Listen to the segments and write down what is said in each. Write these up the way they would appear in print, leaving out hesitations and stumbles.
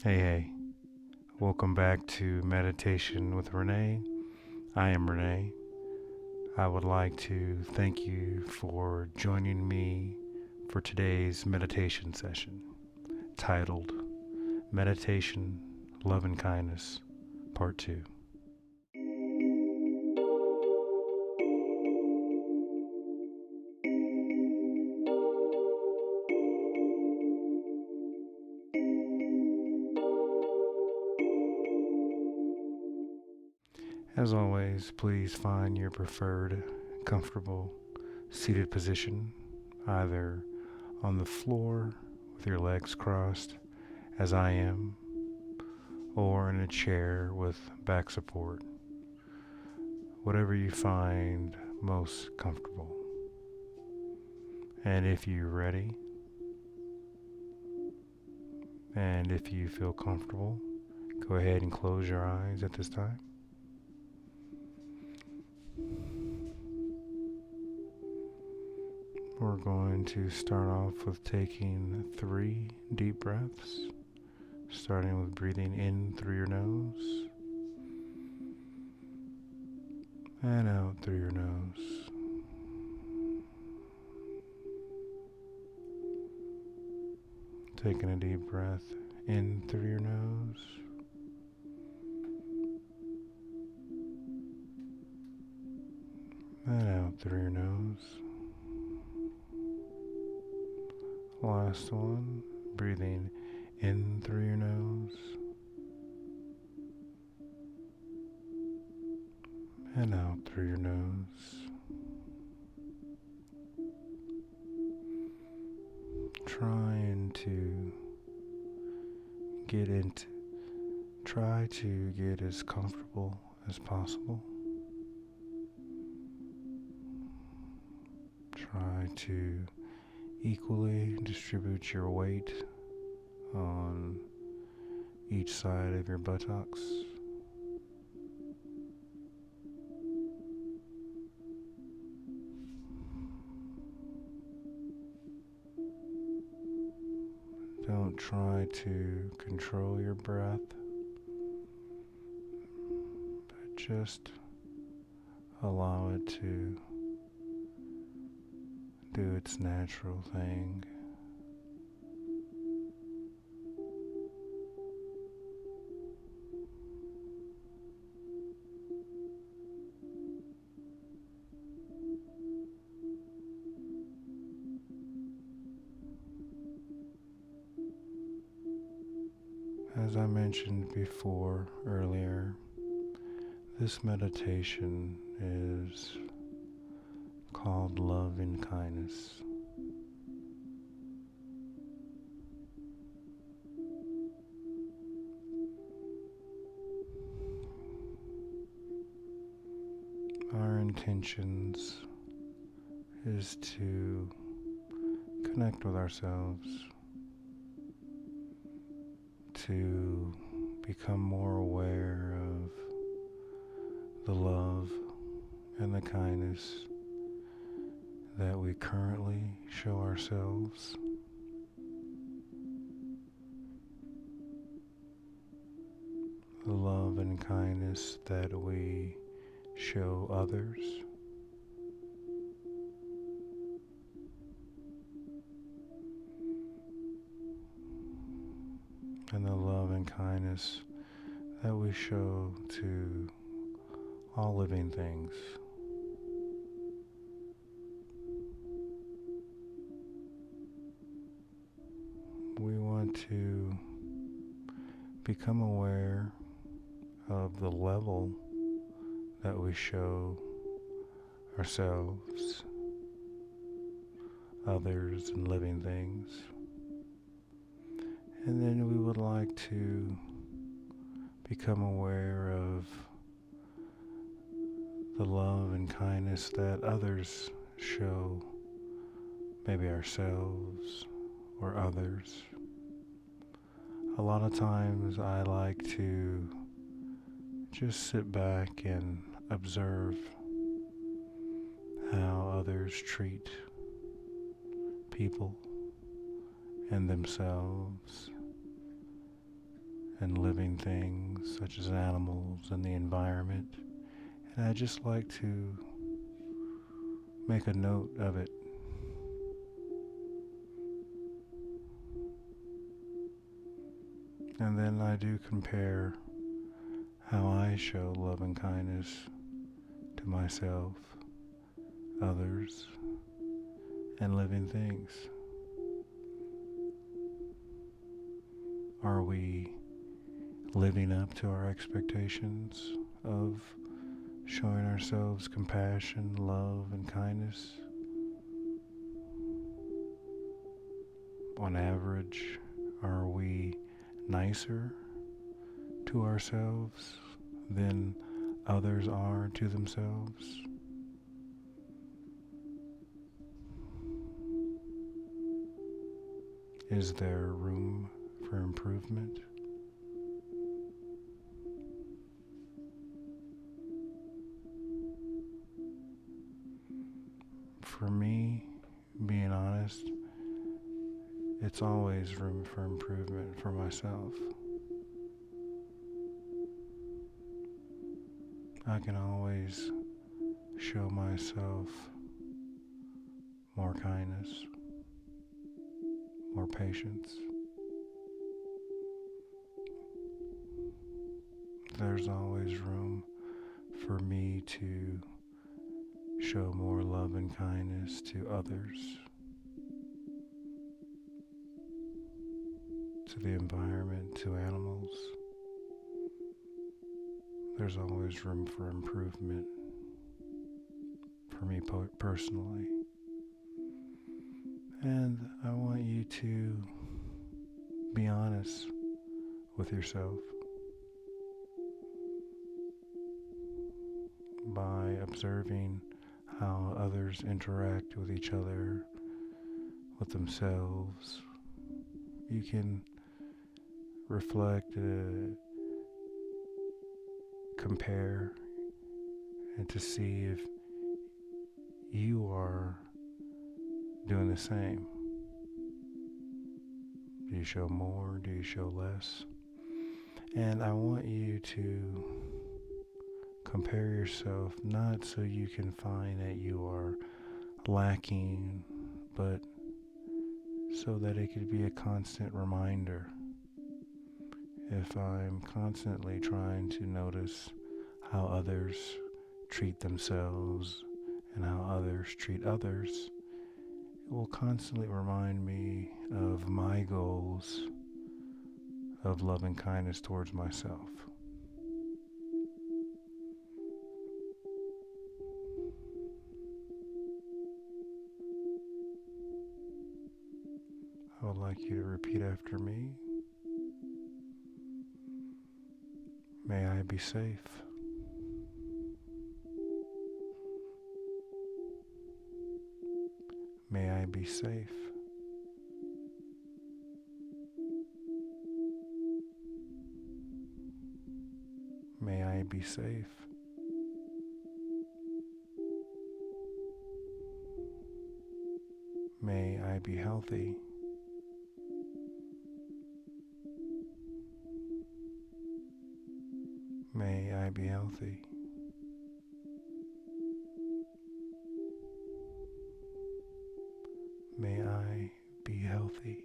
Hey, welcome back to Meditation with Rene. I am Rene. I would like to thank you for joining me for today's meditation session titled Meditation, Love and Kindness, Part 2. As always, please find your preferred comfortable seated position, either on the floor with your legs crossed, as I am, or in a chair with back support, whatever you find most comfortable. And if you're ready, and if you feel comfortable, go ahead and close your eyes at this time. We're going to start off with taking 3 deep breaths, starting with breathing in through your nose and out through your nose. Taking a deep breath in through your nose and out through your nose. Last one, breathing in through your nose and out through your nose. Trying to try to get as comfortable as possible. Try to equally distribute your weight on each side of your buttocks. Don't try to control your breath, but just allow it to do its natural thing. As I mentioned before earlier, this meditation is called Love and Kindness. Our intentions is to connect with ourselves, to become more aware of the love and the kindness that we currently show ourselves, the love and kindness that we show others, and the love and kindness that we show to all living things. We want to become aware of the level that we show ourselves, others, and living things. And then we would like to become aware of the love and kindness that others show, maybe ourselves or others. A lot of times I like to just sit back and observe how others treat people and themselves, and living things such as animals and the environment. And I just like to make a note of it. And then I do compare how I show love and kindness to myself, others, and living things. Are we living up to our expectations of showing ourselves compassion, love, and kindness? On average, are we nicer to ourselves than others are to themselves? Is there room for improvement? For me, being honest, it's always room for improvement for myself. I can always show myself more kindness, more patience. There's always room for me to show more love and kindness to others, to the environment, to animals. There's always room for improvement for me personally. And I want you to be honest with yourself by observing how others interact with each other, with themselves. You can reflect, compare, and to see if you are doing the same. Do you show more? Do you show less? And I want you to compare yourself not so you can find that you are lacking, but so that it could be a constant reminder. If I'm constantly trying to notice how others treat themselves and how others treat others, it will constantly remind me of my goals of love and kindness towards myself. I would like you to repeat after me. May I be safe. May I be safe. May I be safe. May I be healthy. May I be healthy. May I be healthy.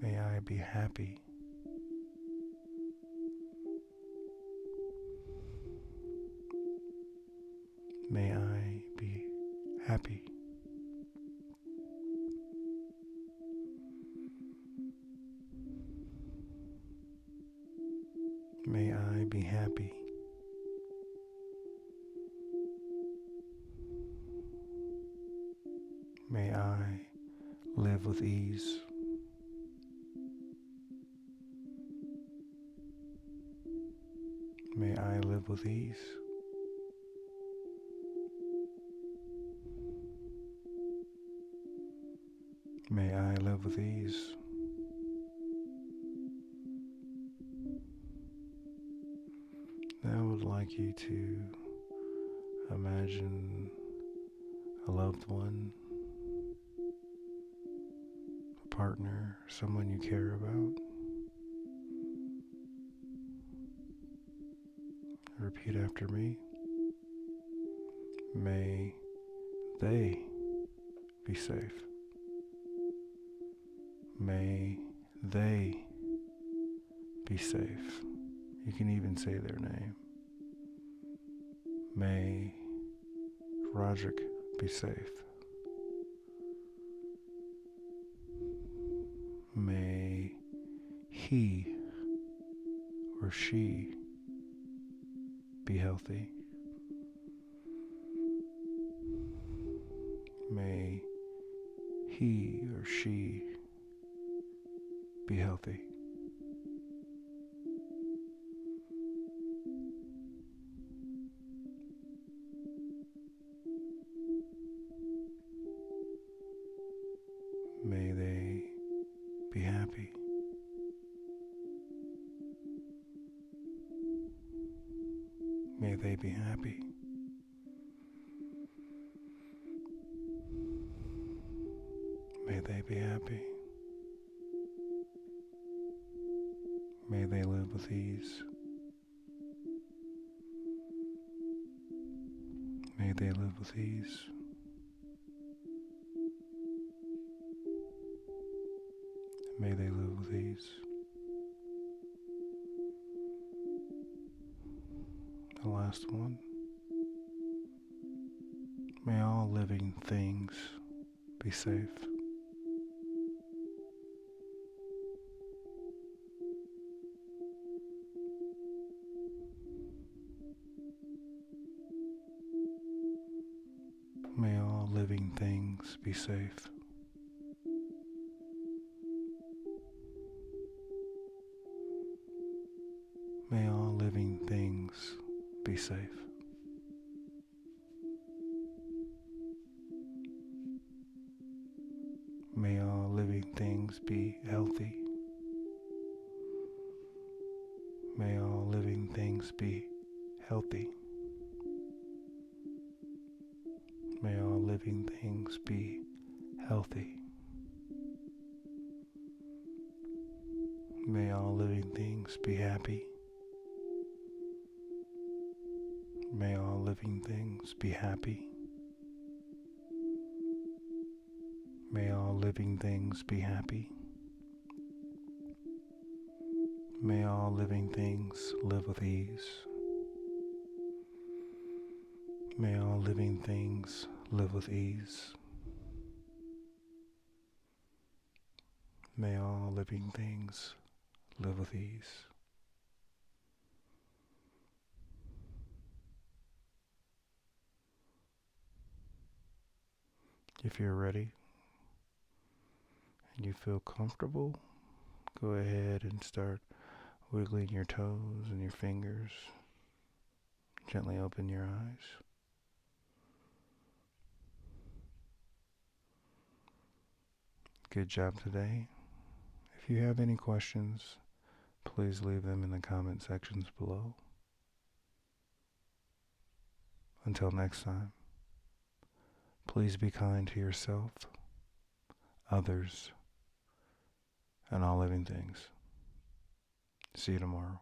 May I be happy. May I be happy. May I be happy. May I live with ease. May I live with ease. May I live with ease. Now I would like you to imagine a loved one partner, someone you care about. Repeat after me. May they be safe. May they be safe. You can even say their name. May Roderick be safe. May he or she be healthy. May he or she be healthy. May they be happy. May they be happy. May they be happy. May they live with ease. May they live with ease. May they live with ease. The last one. May all living things be safe. May all living things be safe. May all living things be safe. May all living things be healthy. May all living things be healthy. May all living things be healthy. May all living things be happy. May all living things be happy. May all living things be happy. May all living things live with ease. May all living things live with ease. May all living things live with ease. If you're ready and you feel comfortable, go ahead and start wiggling your toes and your fingers. Gently open your eyes. Good job today. If you have any questions, please leave them in the comment sections below. Until next time, please be kind to yourself, others, and all living things. See you tomorrow.